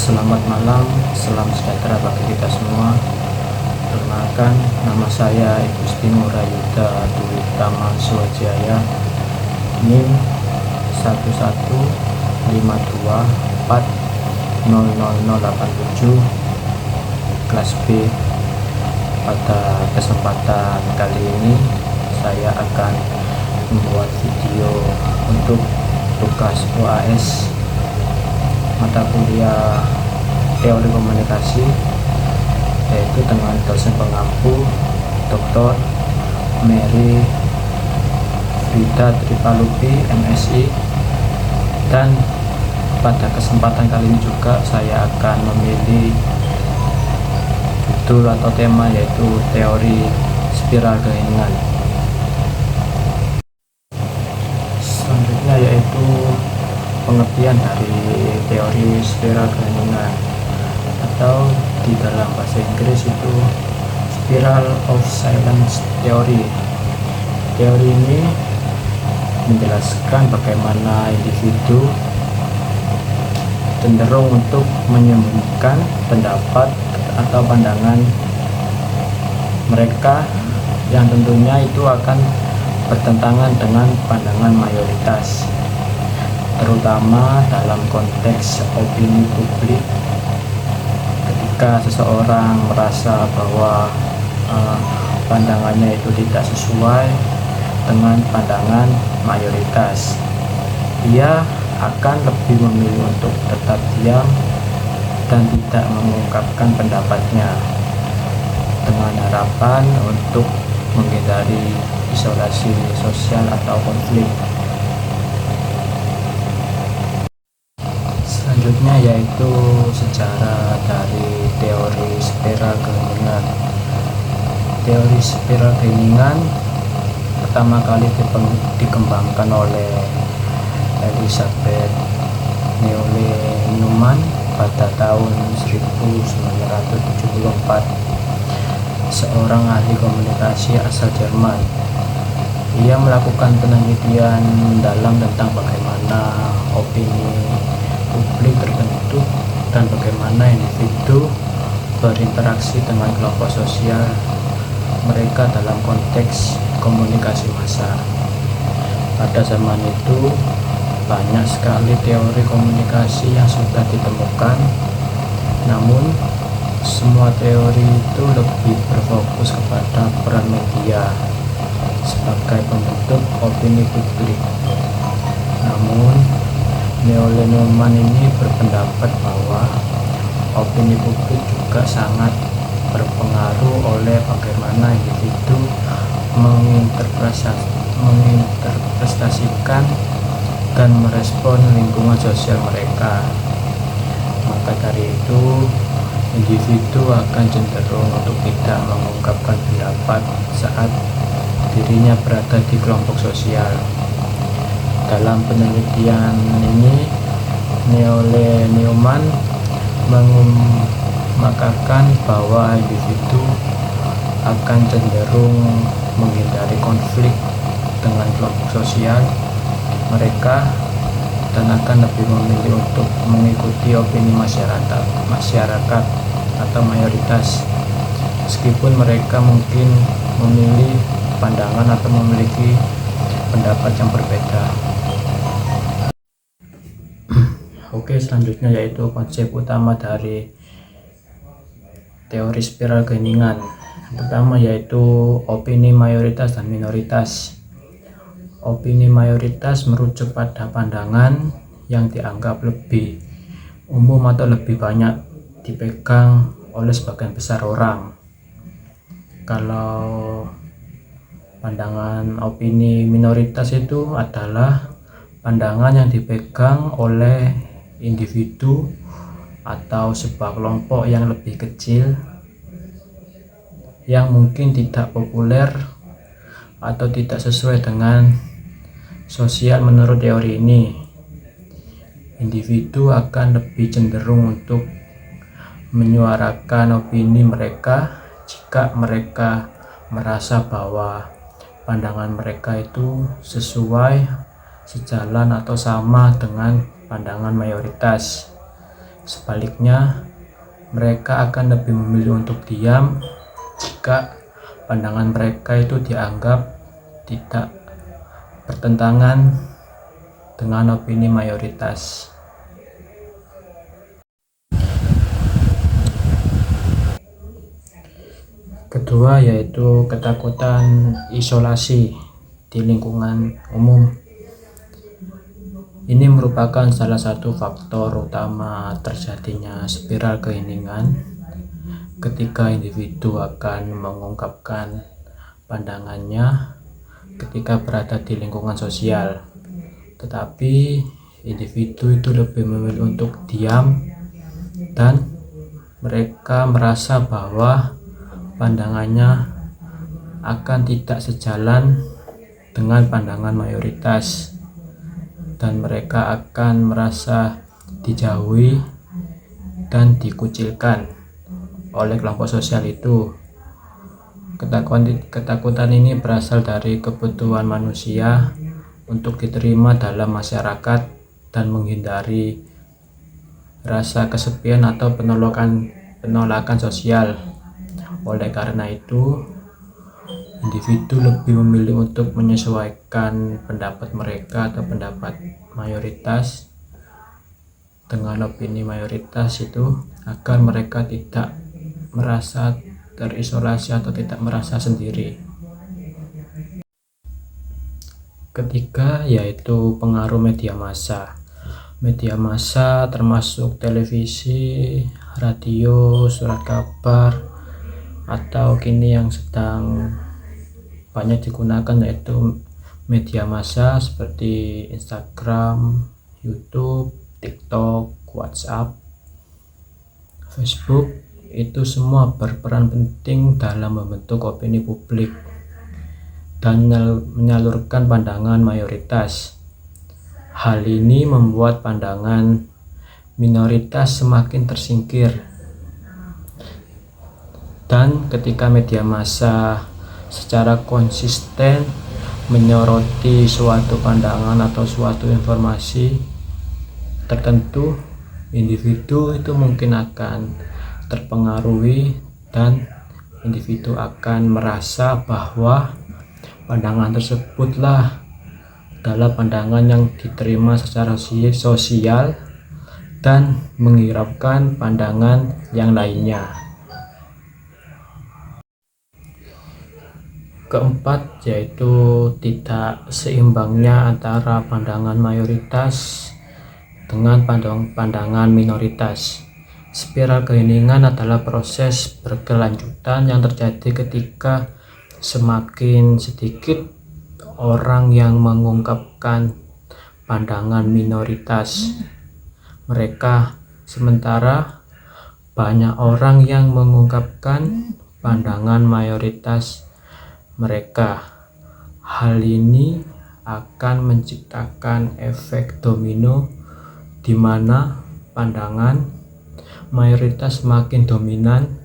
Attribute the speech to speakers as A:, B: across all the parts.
A: Selamat malam, salam sejahtera bagi kita semua. Perkenalkan, nama saya Igusti Ngurayuda Dwi Tama Swajaya, NIM 11524000087, kelas B. Pada kesempatan kali ini saya akan membuat video untuk tugas UAS mata kuliah teori komunikasi, yaitu dengan dosen pengampu Dr. Mary Frida Tripalupi MSI. Dan pada kesempatan kali ini juga saya akan memilih judul atau tema, yaitu teori spiral keheningan. Selanjutnya yaitu pengertian dari teori spiral keheningan, atau di dalam bahasa Inggris itu spiral of silence theory. Teori ini menjelaskan bagaimana individu cenderung untuk menyembunyikan pendapat atau pandangan mereka, yang tentunya itu akan bertentangan dengan pandangan mayoritas, terutama dalam konteks opini publik. Ketika seseorang merasa bahwa pandangannya itu tidak sesuai dengan pandangan mayoritas, ia akan lebih memilih untuk tetap diam dan tidak mengungkapkan pendapatnya, dengan harapan untuk menghindari isolasi sosial atau konflik. Selanjutnya yaitu sejarah dari teori spiral keheningan. Teori spiral keheningan pertama kali dikembangkan oleh Elizabeth Neumann pada tahun 1974, seorang ahli komunikasi asal Jerman. Ia melakukan penelitian mendalam tentang bagaimana opini publik terbentuk dan bagaimana individu berinteraksi dengan kelompok sosial mereka dalam konteks komunikasi massa. Pada zaman itu banyak sekali teori komunikasi yang sudah ditemukan, namun semua teori itu lebih berfokus kepada peran media sebagai pembentuk opini publik. Namun Neumann ini berpendapat bahwa opini publik juga sangat berpengaruh oleh bagaimana individu menginterpretasikan dan merespon lingkungan sosial mereka. Maka dari itu, individu akan cenderung untuk tidak mengungkapkan pendapat saat dirinya berada di kelompok sosial. Dalam penelitian ini, Neumann mengemukakan bahwa individu akan cenderung menghindari konflik dengan kelompok sosial mereka dan akan lebih memilih untuk mengikuti opini masyarakat atau mayoritas, meskipun mereka mungkin memilih pandangan atau memiliki pendapat yang berbeda. Oke, selanjutnya yaitu konsep utama dari teori spiral keheningan. Yang pertama yaitu opini mayoritas dan minoritas. Opini mayoritas merujuk pada pandangan yang dianggap lebih umum atau lebih banyak dipegang oleh sebagian besar orang. Kalau pandangan opini minoritas itu adalah pandangan yang dipegang oleh individu atau sebuah kelompok yang lebih kecil, yang mungkin tidak populer atau tidak sesuai dengan sosial. Menurut teori ini, individu akan lebih cenderung untuk menyuarakan opini mereka jika mereka merasa bahwa pandangan mereka itu sesuai, sejalan atau sama dengan pandangan mayoritas. Sebaliknya, mereka akan lebih memilih untuk diam jika pandangan mereka itu dianggap tidak bertentangan dengan opini mayoritas. Kedua yaitu ketakutan isolasi di lingkungan umum. Ini merupakan salah satu faktor utama terjadinya spiral keheningan ketika individu akan mengungkapkan pandangannya ketika berada di lingkungan sosial. Tetapi individu itu lebih memilih untuk diam dan mereka merasa bahwa pandangannya akan tidak sejalan dengan pandangan mayoritas dan mereka akan merasa dijauhi dan dikucilkan oleh kelompok sosial itu. Ketakutan ini berasal dari kebutuhan manusia untuk diterima dalam masyarakat dan menghindari rasa kesepian atau penolakan sosial. Oleh karena itu, individu lebih memilih untuk menyesuaikan pendapat mereka atau pendapat mayoritas dengan opini mayoritas itu agar mereka tidak merasa terisolasi atau tidak merasa sendiri. Ketiga yaitu pengaruh media massa. Media massa termasuk televisi, radio, surat kabar, atau kini yang sedang banyak digunakan yaitu media massa seperti Instagram, YouTube, TikTok, WhatsApp, Facebook. Itu semua berperan penting dalam membentuk opini publik dan menyalurkan pandangan mayoritas. Hal ini membuat pandangan minoritas semakin tersingkir. Dan ketika media massa secara konsisten menyoroti suatu pandangan atau suatu informasi tertentu, individu itu mungkin akan terpengaruhi dan individu akan merasa bahwa pandangan tersebutlah adalah pandangan yang diterima secara sosial dan menghiraukan pandangan yang lainnya. Keempat yaitu tidak seimbangnya antara pandangan mayoritas dengan pandangan minoritas. Spiral keheningan adalah proses berkelanjutan yang terjadi ketika semakin sedikit orang yang mengungkapkan pandangan minoritas mereka, sementara banyak orang yang mengungkapkan pandangan mayoritas mereka. Hal ini akan menciptakan efek domino di mana pandangan mayoritas semakin dominan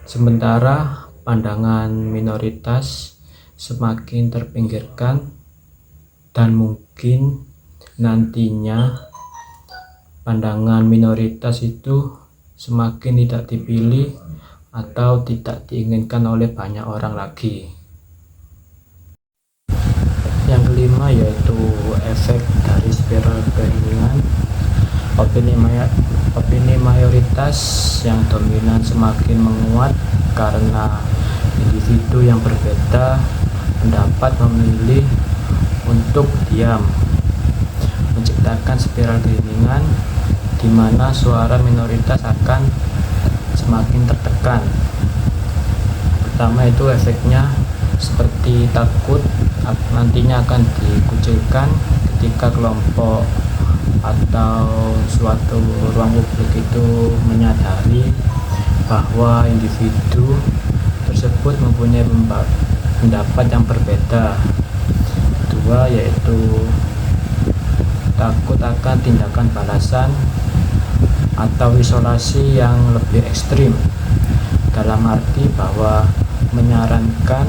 A: sementara pandangan minoritas semakin terpinggirkan, dan mungkin nantinya pandangan minoritas itu semakin tidak dipilih atau tidak diinginkan oleh banyak orang lagi. Yang kelima yaitu efek dari spiral keheningan. Opini mayoritas yang dominan semakin menguat karena individu yang berbeda pendapat memilih untuk diam, menciptakan spiral keheningan di mana suara minoritas akan semakin tertekan. Pertama itu efeknya seperti takut nantinya akan dikucilkan ketika kelompok atau suatu ruang publik itu menyadari bahwa individu tersebut mempunyai pendapat yang berbeda. Kedua yaitu takut akan tindakan balasan atau isolasi yang lebih ekstrim, dalam arti bahwa menyarankan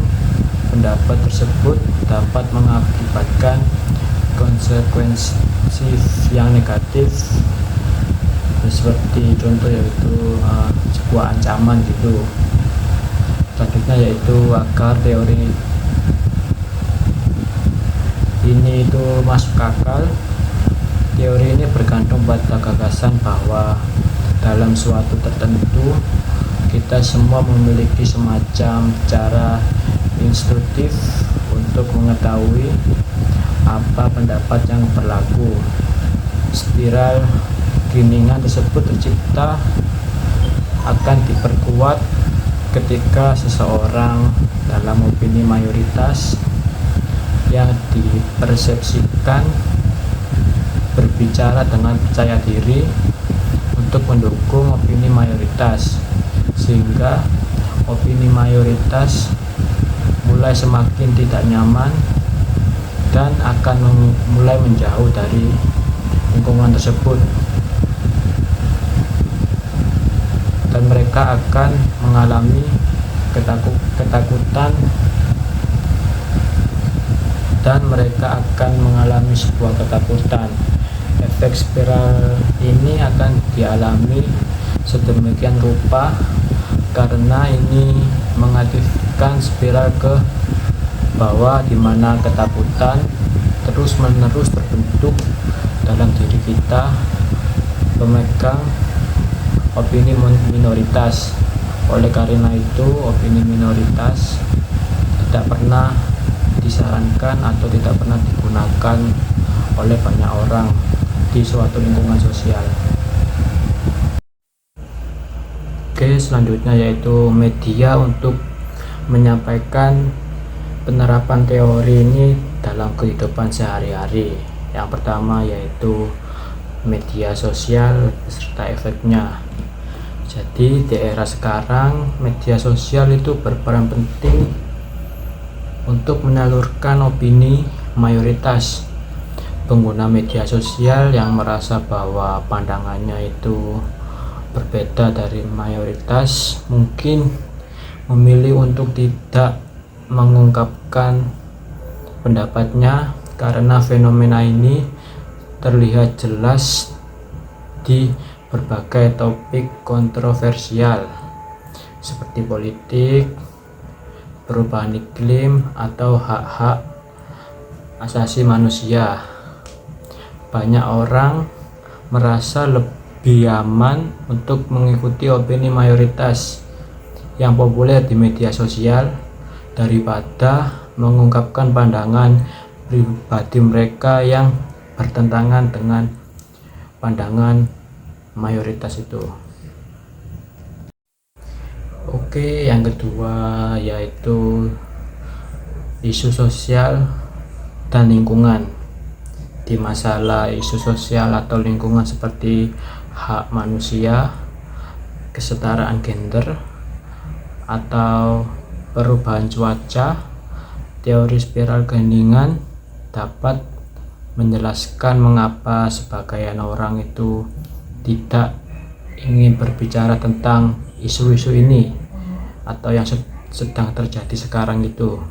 A: pendapat tersebut dapat mengakibatkan konsekuensi yang negatif, seperti contoh yaitu sebuah ancaman gitu. Selanjutnya yaitu agar teori ini itu masuk akal, teori ini bergantung pada gagasan bahwa dalam suatu tertentu kita semua memiliki semacam cara instruktif untuk mengetahui apa pendapat yang berlaku. Spiral giningan tersebut tercipta akan diperkuat ketika seseorang dalam opini mayoritas yang dipersepsikan berbicara dengan percaya diri untuk mendukung opini mayoritas, sehingga opini mayoritas mulai semakin tidak nyaman dan akan mulai menjauh dari lingkungan tersebut, dan mereka akan mengalami ketakutan dan mereka akan mengalami sebuah ketakutan. Efek spiral ini akan dialami sedemikian rupa karena ini mengaktifkan spiral ke bawah, di mana ketakutan terus-menerus terbentuk dalam diri kita pemegang opini minoritas. Oleh karena itu, opini minoritas tidak pernah disarankan atau tidak pernah digunakan oleh banyak orang di suatu lingkungan sosial. Oke, selanjutnya yaitu media untuk menyampaikan penerapan teori ini dalam kehidupan sehari-hari. Yang pertama yaitu media sosial beserta efeknya. Jadi di era sekarang media sosial itu berperan penting untuk menyalurkan opini mayoritas. Pengguna media sosial yang merasa bahwa pandangannya itu berbeda dari mayoritas mungkin memilih untuk tidak mengungkapkan pendapatnya, karena fenomena ini terlihat jelas di berbagai topik kontroversial seperti politik, perubahan iklim, atau hak-hak asasi manusia. Banyak orang merasa lebih aman untuk mengikuti opini mayoritas yang populer di media sosial daripada mengungkapkan pandangan pribadi mereka yang bertentangan dengan pandangan mayoritas itu. Oke, yang kedua yaitu isu sosial dan lingkungan. Di masalah isu sosial atau lingkungan seperti hak manusia, kesetaraan gender, atau perubahan cuaca, teori spiral keheningan dapat menjelaskan mengapa sebagian orang itu tidak ingin berbicara tentang isu-isu ini atau yang sedang terjadi sekarang itu,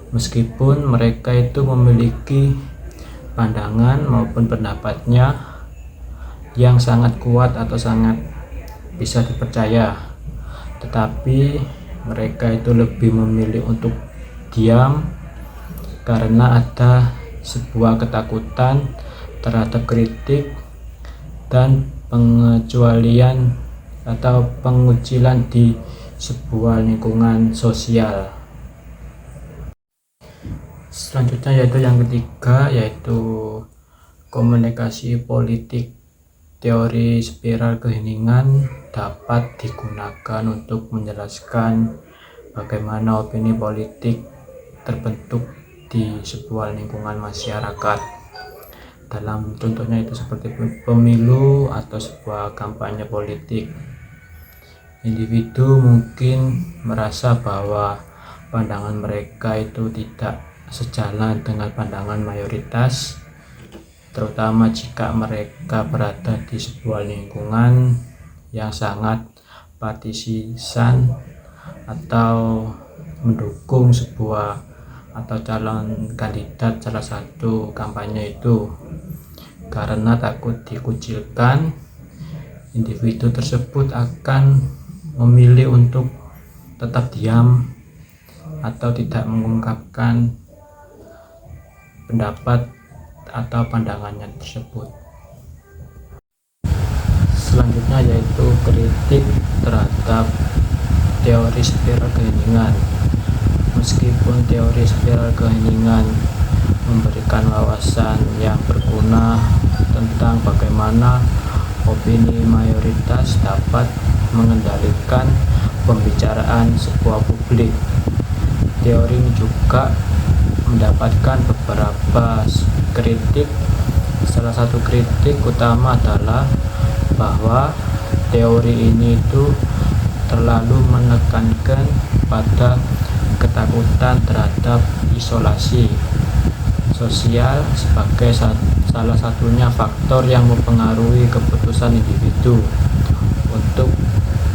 A: meskipun mereka itu memiliki pandangan maupun pendapatnya yang sangat kuat atau sangat bisa dipercaya, tetapi mereka itu lebih memilih untuk diam karena ada sebuah ketakutan terhadap kritik dan pengecualian atau pengucilan di sebuah lingkungan sosial. Selanjutnya yaitu yang ketiga, yaitu komunikasi politik. Teori spiral keheningan dapat digunakan untuk menjelaskan bagaimana opini politik terbentuk di sebuah lingkungan masyarakat. Dalam contohnya itu seperti pemilu atau sebuah kampanye politik. Individu mungkin merasa bahwa pandangan mereka itu tidak sejalan dengan pandangan mayoritas, terutama jika mereka berada di sebuah lingkungan yang sangat partisisan atau mendukung sebuah atau calon kandidat salah satu kampanye itu, karena takut dikucilkan individu tersebut akan memilih untuk tetap diam atau tidak mengungkapkan pendapat atau pandangannya tersebut. Selanjutnya yaitu kritik terhadap teori spiral keheningan. Meskipun teori spiral keheningan memberikan wawasan yang berguna tentang bagaimana opini mayoritas dapat mengendalikan pembicaraan sebuah publik, teori ini juga mendapatkan beberapa kritik. Salah satu kritik utama adalah bahwa teori ini itu terlalu menekankan pada ketakutan terhadap isolasi sosial sebagai salah satunya faktor yang mempengaruhi keputusan individu untuk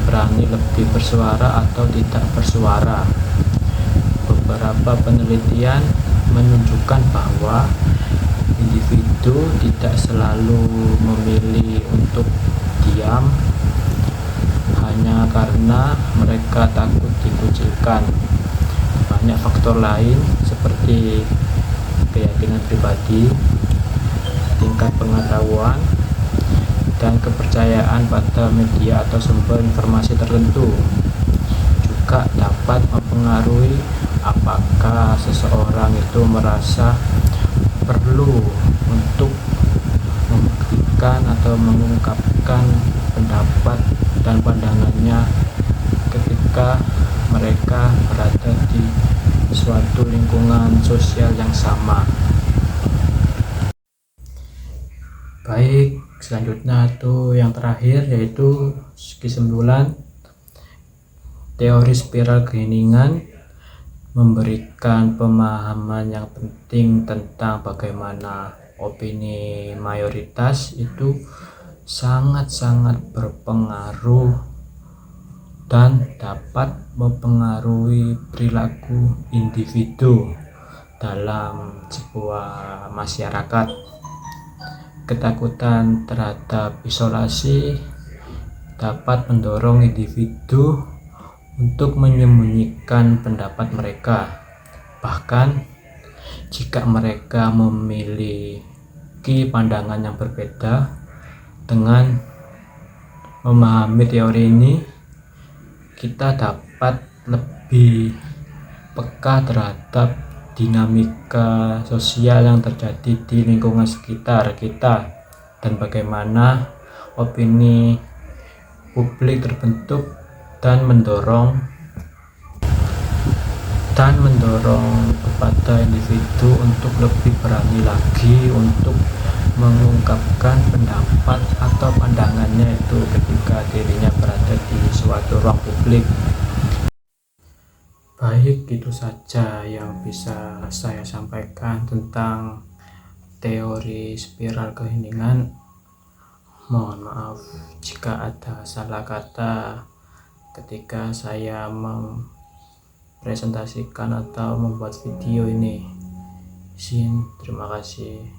A: berani lebih bersuara atau tidak bersuara. Beberapa penelitian menunjukkan bahwa individu tidak selalu memilih untuk diam hanya karena mereka takut dikucilkan. Banyak faktor lain seperti keyakinan pribadi, tingkat pengetahuan, dan kepercayaan pada media atau sumber informasi tertentu juga dapat mempengaruhi apakah seseorang itu merasa perlu untuk membuktikan atau mengungkapkan pendapat dan pandangannya ketika mereka berada di suatu lingkungan sosial yang sama. Baik, selanjutnya itu yang terakhir yaitu kesimpulan. Teori spiral keheningan memberikan pemahaman yang penting tentang bagaimana opini mayoritas itu sangat-sangat berpengaruh dan dapat mempengaruhi perilaku individu dalam sebuah masyarakat. Ketakutan terhadap isolasi dapat mendorong individu untuk menyembunyikan pendapat mereka, bahkan jika mereka memiliki pandangan yang berbeda. Dengan memahami teori ini, kita dapat lebih peka terhadap dinamika sosial yang terjadi di lingkungan sekitar kita dan bagaimana opini publik terbentuk dan mendorong kepada individu untuk lebih berani lagi untuk mengungkapkan pendapat atau pandangannya itu ketika dirinya berada di suatu ruang publik. Baik, itu saja yang bisa saya sampaikan tentang teori spiral keheningan. Mohon maaf jika ada salah kata ketika saya mempresentasikan atau membuat video ini. Terima kasih.